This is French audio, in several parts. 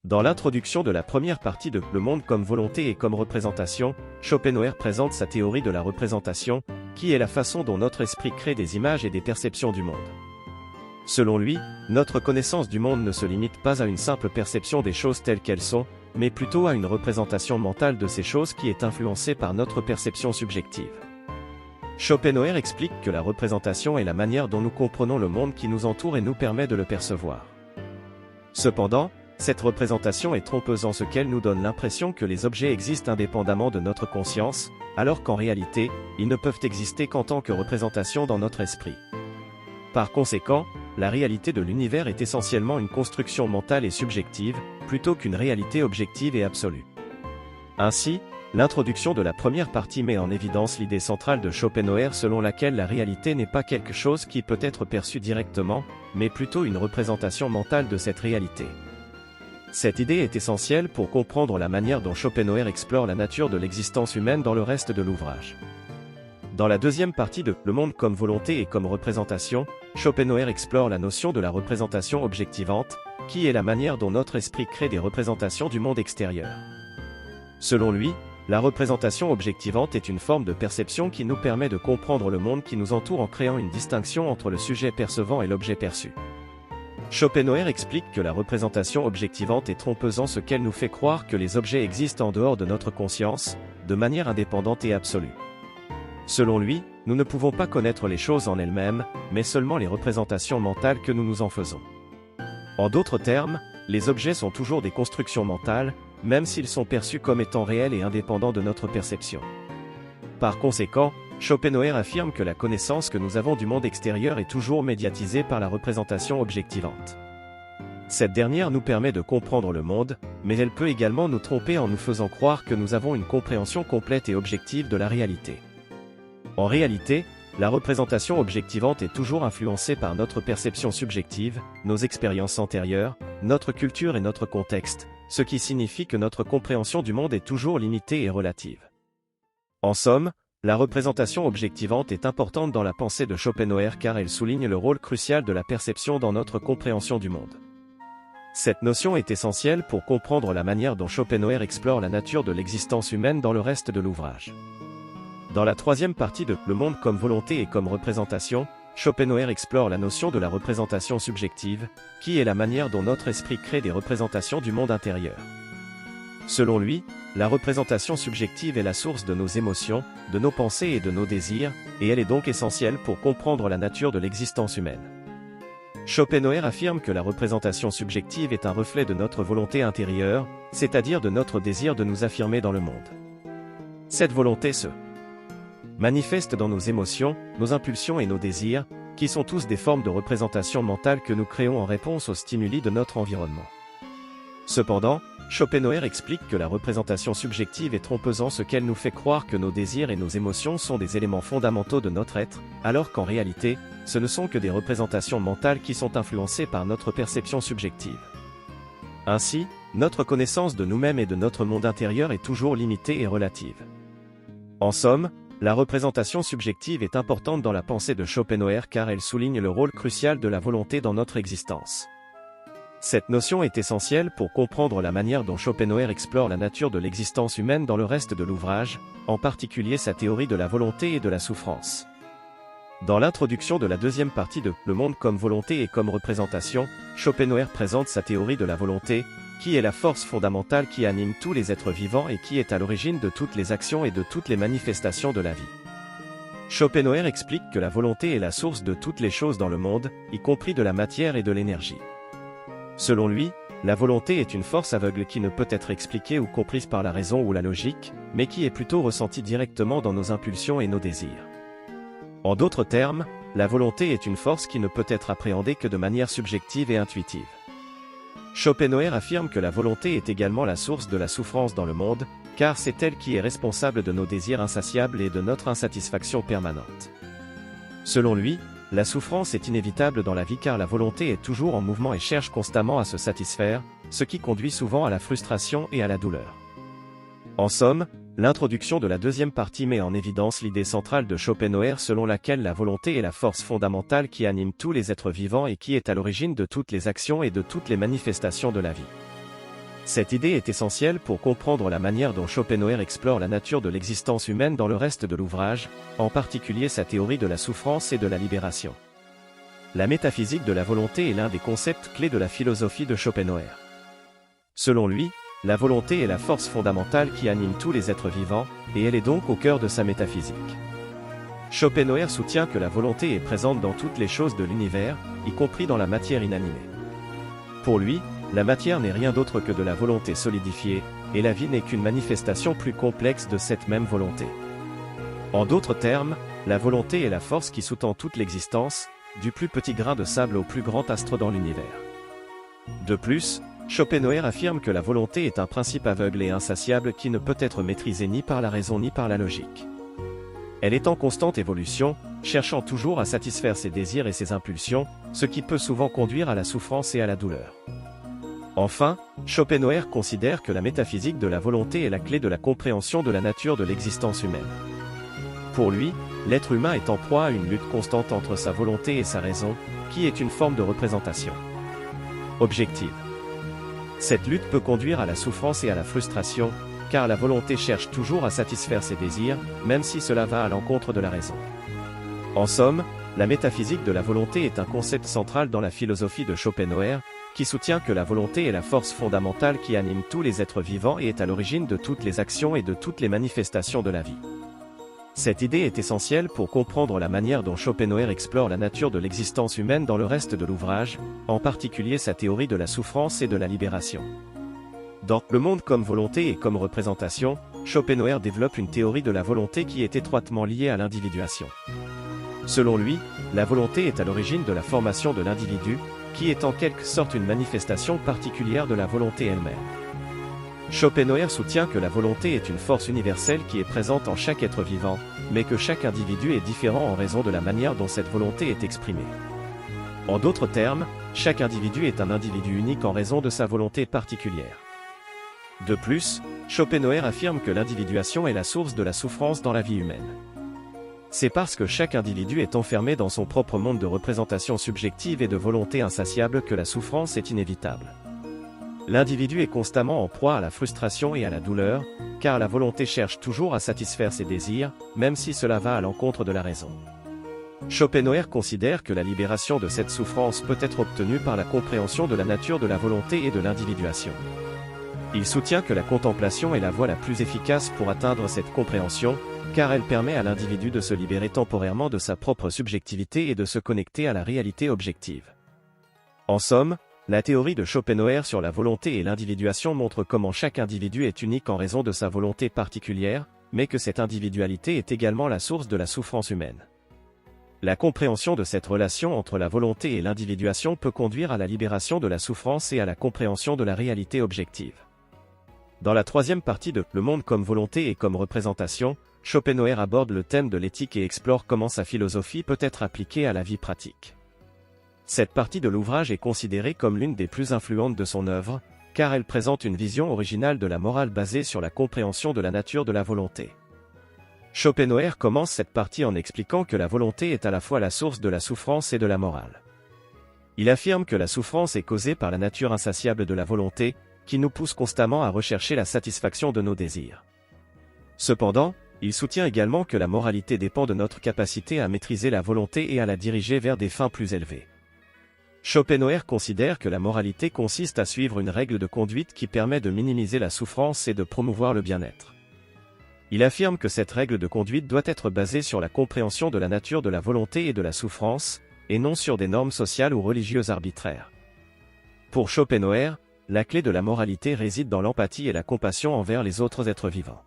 Dans l'introduction de la première partie de Le monde comme volonté et comme représentation, Schopenhauer présente sa théorie de la représentation, qui est la façon dont notre esprit crée des images et des perceptions du monde. Selon lui, notre connaissance du monde ne se limite pas à une simple perception des choses telles qu'elles sont, mais plutôt à une représentation mentale de ces choses qui est influencée par notre perception subjective. Schopenhauer explique que la représentation est la manière dont nous comprenons le monde qui nous entoure et nous permet de le percevoir. Cependant, cette représentation est trompeuse en ce qu'elle nous donne l'impression que les objets existent indépendamment de notre conscience, alors qu'en réalité, ils ne peuvent exister qu'en tant que représentation dans notre esprit. Par conséquent, la réalité de l'univers est essentiellement une construction mentale et subjective, plutôt qu'une réalité objective et absolue. Ainsi, l'introduction de la première partie met en évidence l'idée centrale de Schopenhauer selon laquelle la réalité n'est pas quelque chose qui peut être perçu directement, mais plutôt une représentation mentale de cette réalité. Cette idée est essentielle pour comprendre la manière dont Schopenhauer explore la nature de l'existence humaine dans le reste de l'ouvrage. Dans la deuxième partie de Le monde comme volonté et comme représentation, Schopenhauer explore la notion de la représentation objectivante, qui est la manière dont notre esprit crée des représentations du monde extérieur. Selon lui, la représentation objectivante est une forme de perception qui nous permet de comprendre le monde qui nous entoure en créant une distinction entre le sujet percevant et l'objet perçu. Schopenhauer explique que la représentation objectivante est trompeuse en ce qu'elle nous fait croire que les objets existent en dehors de notre conscience, de manière indépendante et absolue. Selon lui, nous ne pouvons pas connaître les choses en elles-mêmes, mais seulement les représentations mentales que nous nous en faisons. En d'autres termes, les objets sont toujours des constructions mentales, même s'ils sont perçus comme étant réels et indépendants de notre perception. Par conséquent, Schopenhauer affirme que la connaissance que nous avons du monde extérieur est toujours médiatisée par la représentation objectivante. Cette dernière nous permet de comprendre le monde, mais elle peut également nous tromper en nous faisant croire que nous avons une compréhension complète et objective de la réalité. En réalité, la représentation objectivante est toujours influencée par notre perception subjective, nos expériences antérieures, notre culture et notre contexte, ce qui signifie que notre compréhension du monde est toujours limitée et relative. En somme, la représentation objectivante est importante dans la pensée de Schopenhauer car elle souligne le rôle crucial de la perception dans notre compréhension du monde. Cette notion est essentielle pour comprendre la manière dont Schopenhauer explore la nature de l'existence humaine dans le reste de l'ouvrage. Dans la troisième partie de Le monde comme volonté et comme représentation, Schopenhauer explore la notion de la représentation subjective, qui est la manière dont notre esprit crée des représentations du monde intérieur. Selon lui, la représentation subjective est la source de nos émotions, de nos pensées et de nos désirs, et elle est donc essentielle pour comprendre la nature de l'existence humaine. Schopenhauer affirme que la représentation subjective est un reflet de notre volonté intérieure, c'est-à-dire de notre désir de nous affirmer dans le monde. Cette volonté se manifeste dans nos émotions, nos impulsions et nos désirs, qui sont tous des formes de représentation mentale que nous créons en réponse aux stimuli de notre environnement. Cependant, Schopenhauer explique que la représentation subjective est trompeuse en ce qu'elle nous fait croire que nos désirs et nos émotions sont des éléments fondamentaux de notre être, alors qu'en réalité, ce ne sont que des représentations mentales qui sont influencées par notre perception subjective. Ainsi, notre connaissance de nous-mêmes et de notre monde intérieur est toujours limitée et relative. En somme, la représentation subjective est importante dans la pensée de Schopenhauer car elle souligne le rôle crucial de la volonté dans notre existence. Cette notion est essentielle pour comprendre la manière dont Schopenhauer explore la nature de l'existence humaine dans le reste de l'ouvrage, en particulier sa théorie de la volonté et de la souffrance. Dans l'introduction de la deuxième partie de Le monde comme volonté et comme représentation, Schopenhauer présente sa théorie de la volonté, qui est la force fondamentale qui anime tous les êtres vivants et qui est à l'origine de toutes les actions et de toutes les manifestations de la vie. Schopenhauer explique que la volonté est la source de toutes les choses dans le monde, y compris de la matière et de l'énergie. Selon lui, la volonté est une force aveugle qui ne peut être expliquée ou comprise par la raison ou la logique, mais qui est plutôt ressentie directement dans nos impulsions et nos désirs. En d'autres termes, la volonté est une force qui ne peut être appréhendée que de manière subjective et intuitive. Schopenhauer affirme que la volonté est également la source de la souffrance dans le monde, car c'est elle qui est responsable de nos désirs insatiables et de notre insatisfaction permanente. Selon lui, la souffrance est inévitable dans la vie car la volonté est toujours en mouvement et cherche constamment à se satisfaire, ce qui conduit souvent à la frustration et à la douleur. En somme, l'introduction de la deuxième partie met en évidence l'idée centrale de Schopenhauer selon laquelle la volonté est la force fondamentale qui anime tous les êtres vivants et qui est à l'origine de toutes les actions et de toutes les manifestations de la vie. Cette idée est essentielle pour comprendre la manière dont Schopenhauer explore la nature de l'existence humaine dans le reste de l'ouvrage, en particulier sa théorie de la souffrance et de la libération. La métaphysique de la volonté est l'un des concepts clés de la philosophie de Schopenhauer. Selon lui, la volonté est la force fondamentale qui anime tous les êtres vivants, et elle est donc au cœur de sa métaphysique. Schopenhauer soutient que la volonté est présente dans toutes les choses de l'univers, y compris dans la matière inanimée. Pour lui, la matière n'est rien d'autre que de la volonté solidifiée, et la vie n'est qu'une manifestation plus complexe de cette même volonté. En d'autres termes, la volonté est la force qui sous-tend toute l'existence, du plus petit grain de sable au plus grand astre dans l'univers. De plus, Schopenhauer affirme que la volonté est un principe aveugle et insatiable qui ne peut être maîtrisé ni par la raison ni par la logique. Elle est en constante évolution, cherchant toujours à satisfaire ses désirs et ses impulsions, ce qui peut souvent conduire à la souffrance et à la douleur. Enfin, Schopenhauer considère que la métaphysique de la volonté est la clé de la compréhension de la nature de l'existence humaine. Pour lui, l'être humain est en proie à une lutte constante entre sa volonté et sa raison, qui est une forme de représentation objective. Cette lutte peut conduire à la souffrance et à la frustration, car la volonté cherche toujours à satisfaire ses désirs, même si cela va à l'encontre de la raison. En somme, la métaphysique de la volonté est un concept central dans la philosophie de Schopenhauer, qui soutient que la volonté est la force fondamentale qui anime tous les êtres vivants et est à l'origine de toutes les actions et de toutes les manifestations de la vie. Cette idée est essentielle pour comprendre la manière dont Schopenhauer explore la nature de l'existence humaine dans le reste de l'ouvrage, en particulier sa théorie de la souffrance et de la libération. Dans Le monde comme volonté et comme représentation, Schopenhauer développe une théorie de la volonté qui est étroitement liée à l'individuation. Selon lui, la volonté est à l'origine de la formation de l'individu, qui est en quelque sorte une manifestation particulière de la volonté elle-même. Schopenhauer soutient que la volonté est une force universelle qui est présente en chaque être vivant, mais que chaque individu est différent en raison de la manière dont cette volonté est exprimée. En d'autres termes, chaque individu est un individu unique en raison de sa volonté particulière. De plus, Schopenhauer affirme que l'individuation est la source de la souffrance dans la vie humaine. C'est parce que chaque individu est enfermé dans son propre monde de représentation subjective et de volonté insatiable que la souffrance est inévitable. L'individu est constamment en proie à la frustration et à la douleur, car la volonté cherche toujours à satisfaire ses désirs, même si cela va à l'encontre de la raison. Schopenhauer considère que la libération de cette souffrance peut être obtenue par la compréhension de la nature de la volonté et de l'individuation. Il soutient que la contemplation est la voie la plus efficace pour atteindre cette compréhension, car elle permet à l'individu de se libérer temporairement de sa propre subjectivité et de se connecter à la réalité objective. En somme, la théorie de Schopenhauer sur la volonté et l'individuation montre comment chaque individu est unique en raison de sa volonté particulière, mais que cette individualité est également la source de la souffrance humaine. La compréhension de cette relation entre la volonté et l'individuation peut conduire à la libération de la souffrance et à la compréhension de la réalité objective. Dans la troisième partie de Le monde comme volonté et comme représentation, Schopenhauer aborde le thème de l'éthique et explore comment sa philosophie peut être appliquée à la vie pratique. Cette partie de l'ouvrage est considérée comme l'une des plus influentes de son œuvre, car elle présente une vision originale de la morale basée sur la compréhension de la nature de la volonté. Schopenhauer commence cette partie en expliquant que la volonté est à la fois la source de la souffrance et de la morale. Il affirme que la souffrance est causée par la nature insatiable de la volonté, qui nous pousse constamment à rechercher la satisfaction de nos désirs. Cependant, il soutient également que la moralité dépend de notre capacité à maîtriser la volonté et à la diriger vers des fins plus élevées. Schopenhauer considère que la moralité consiste à suivre une règle de conduite qui permet de minimiser la souffrance et de promouvoir le bien-être. Il affirme que cette règle de conduite doit être basée sur la compréhension de la nature de la volonté et de la souffrance, et non sur des normes sociales ou religieuses arbitraires. Pour Schopenhauer, la clé de la moralité réside dans l'empathie et la compassion envers les autres êtres vivants.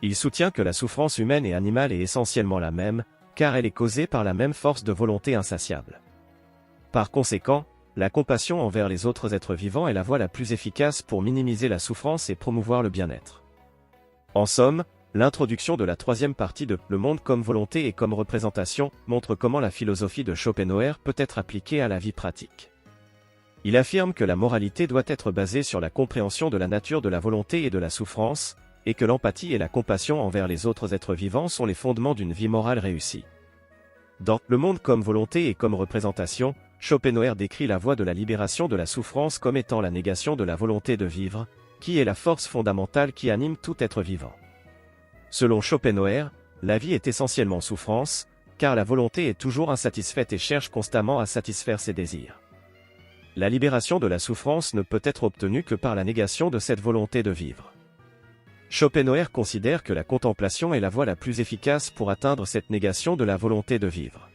Il soutient que la souffrance humaine et animale est essentiellement la même, car elle est causée par la même force de volonté insatiable. Par conséquent, la compassion envers les autres êtres vivants est la voie la plus efficace pour minimiser la souffrance et promouvoir le bien-être. En somme, l'introduction de la troisième partie de Le monde comme volonté et comme représentation montre comment la philosophie de Schopenhauer peut être appliquée à la vie pratique. Il affirme que la moralité doit être basée sur la compréhension de la nature de la volonté et de la souffrance, et que l'empathie et la compassion envers les autres êtres vivants sont les fondements d'une vie morale réussie. Dans Le monde comme volonté et comme représentation, Schopenhauer décrit la voie de la libération de la souffrance comme étant la négation de la volonté de vivre, qui est la force fondamentale qui anime tout être vivant. Selon Schopenhauer, la vie est essentiellement souffrance, car la volonté est toujours insatisfaite et cherche constamment à satisfaire ses désirs. La libération de la souffrance ne peut être obtenue que par la négation de cette volonté de vivre. Schopenhauer considère que la contemplation est la voie la plus efficace pour atteindre cette négation de la volonté de vivre.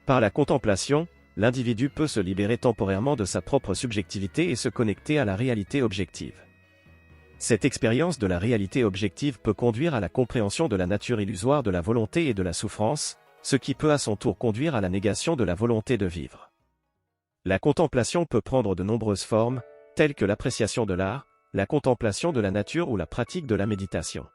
Par la contemplation, l'individu peut se libérer temporairement de sa propre subjectivité et se connecter à la réalité objective. Cette expérience de la réalité objective peut conduire à la compréhension de la nature illusoire de la volonté et de la souffrance, ce qui peut à son tour conduire à la négation de la volonté de vivre. La contemplation peut prendre de nombreuses formes, telles que l'appréciation de l'art, la contemplation de la nature ou la pratique de la méditation.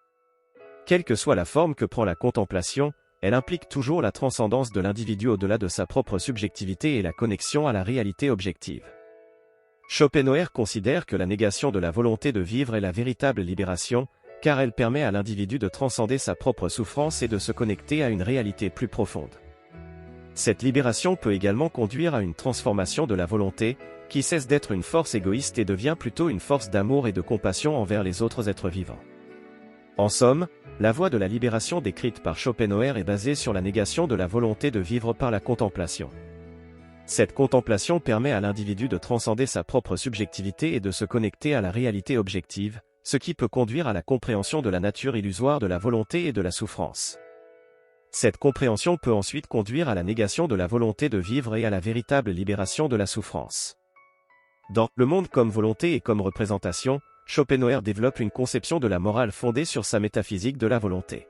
Quelle que soit la forme que prend la contemplation, elle implique toujours la transcendance de l'individu au-delà de sa propre subjectivité et la connexion à la réalité objective. Schopenhauer considère que la négation de la volonté de vivre est la véritable libération, car elle permet à l'individu de transcender sa propre souffrance et de se connecter à une réalité plus profonde. Cette libération peut également conduire à une transformation de la volonté, qui cesse d'être une force égoïste et devient plutôt une force d'amour et de compassion envers les autres êtres vivants. En somme, la voie de la libération décrite par Schopenhauer est basée sur la négation de la volonté de vivre par la contemplation. Cette contemplation permet à l'individu de transcender sa propre subjectivité et de se connecter à la réalité objective, ce qui peut conduire à la compréhension de la nature illusoire de la volonté et de la souffrance. Cette compréhension peut ensuite conduire à la négation de la volonté de vivre et à la véritable libération de la souffrance. Dans Le monde comme volonté et comme représentation, Schopenhauer développe une conception de la morale fondée sur sa métaphysique de la volonté.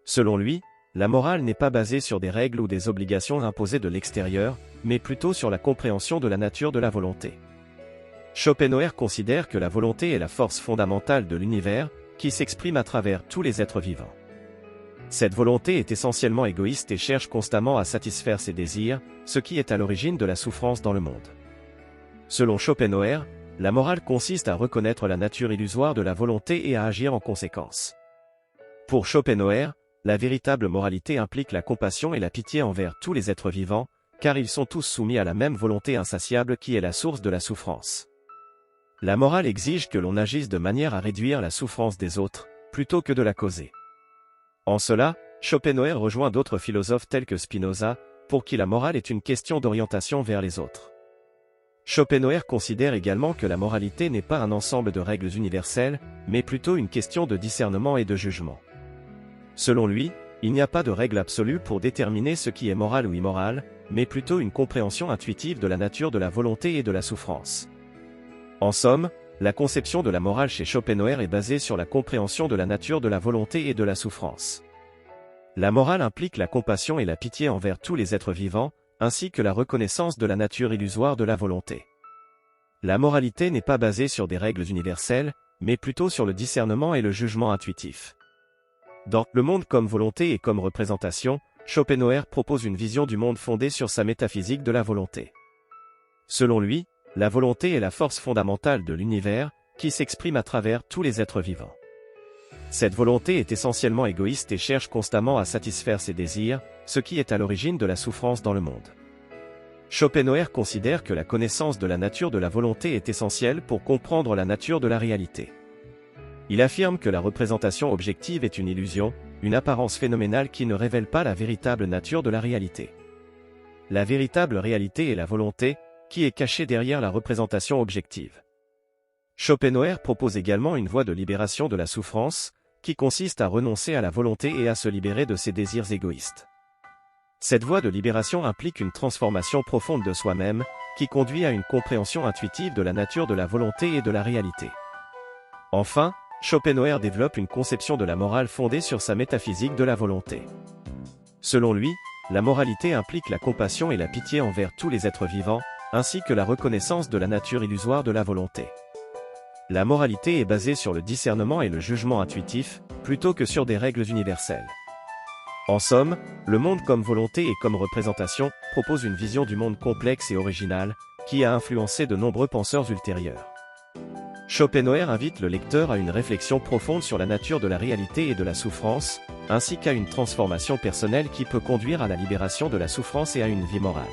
Selon lui, la morale n'est pas basée sur des règles ou des obligations imposées de l'extérieur, mais plutôt sur la compréhension de la nature de la volonté. Schopenhauer considère que la volonté est la force fondamentale de l'univers, qui s'exprime à travers tous les êtres vivants. Cette volonté est essentiellement égoïste et cherche constamment à satisfaire ses désirs, ce qui est à l'origine de la souffrance dans le monde. Selon Schopenhauer, la morale consiste à reconnaître la nature illusoire de la volonté et à agir en conséquence. Pour Schopenhauer, la véritable moralité implique la compassion et la pitié envers tous les êtres vivants, car ils sont tous soumis à la même volonté insatiable qui est la source de la souffrance. La morale exige que l'on agisse de manière à réduire la souffrance des autres, plutôt que de la causer. En cela, Schopenhauer rejoint d'autres philosophes tels que Spinoza, pour qui la morale est une question d'orientation vers les autres. Schopenhauer considère également que la moralité n'est pas un ensemble de règles universelles, mais plutôt une question de discernement et de jugement. Selon lui, il n'y a pas de règle absolue pour déterminer ce qui est moral ou immoral, mais plutôt une compréhension intuitive de la nature de la volonté et de la souffrance. En somme, la conception de la morale chez Schopenhauer est basée sur la compréhension de la nature de la volonté et de la souffrance. La morale implique la compassion et la pitié envers tous les êtres vivants, ainsi que la reconnaissance de la nature illusoire de la volonté. La moralité n'est pas basée sur des règles universelles, mais plutôt sur le discernement et le jugement intuitif. Dans Le monde comme volonté et comme représentation, Schopenhauer propose une vision du monde fondée sur sa métaphysique de la volonté. Selon lui, la volonté est la force fondamentale de l'univers, qui s'exprime à travers tous les êtres vivants. Cette volonté est essentiellement égoïste et cherche constamment à satisfaire ses désirs, ce qui est à l'origine de la souffrance dans le monde. Schopenhauer considère que la connaissance de la nature de la volonté est essentielle pour comprendre la nature de la réalité. Il affirme que la représentation objective est une illusion, une apparence phénoménale qui ne révèle pas la véritable nature de la réalité. La véritable réalité est la volonté, qui est cachée derrière la représentation objective. Schopenhauer propose également une voie de libération de la souffrance, qui consiste à renoncer à la volonté et à se libérer de ses désirs égoïstes. Cette voie de libération implique une transformation profonde de soi-même, qui conduit à une compréhension intuitive de la nature de la volonté et de la réalité. Enfin, Schopenhauer développe une conception de la morale fondée sur sa métaphysique de la volonté. Selon lui, la moralité implique la compassion et la pitié envers tous les êtres vivants, ainsi que la reconnaissance de la nature illusoire de la volonté. La moralité est basée sur le discernement et le jugement intuitif, plutôt que sur des règles universelles. En somme, Le monde comme volonté et comme représentation propose une vision du monde complexe et originale, qui a influencé de nombreux penseurs ultérieurs. Schopenhauer invite le lecteur à une réflexion profonde sur la nature de la réalité et de la souffrance, ainsi qu'à une transformation personnelle qui peut conduire à la libération de la souffrance et à une vie morale.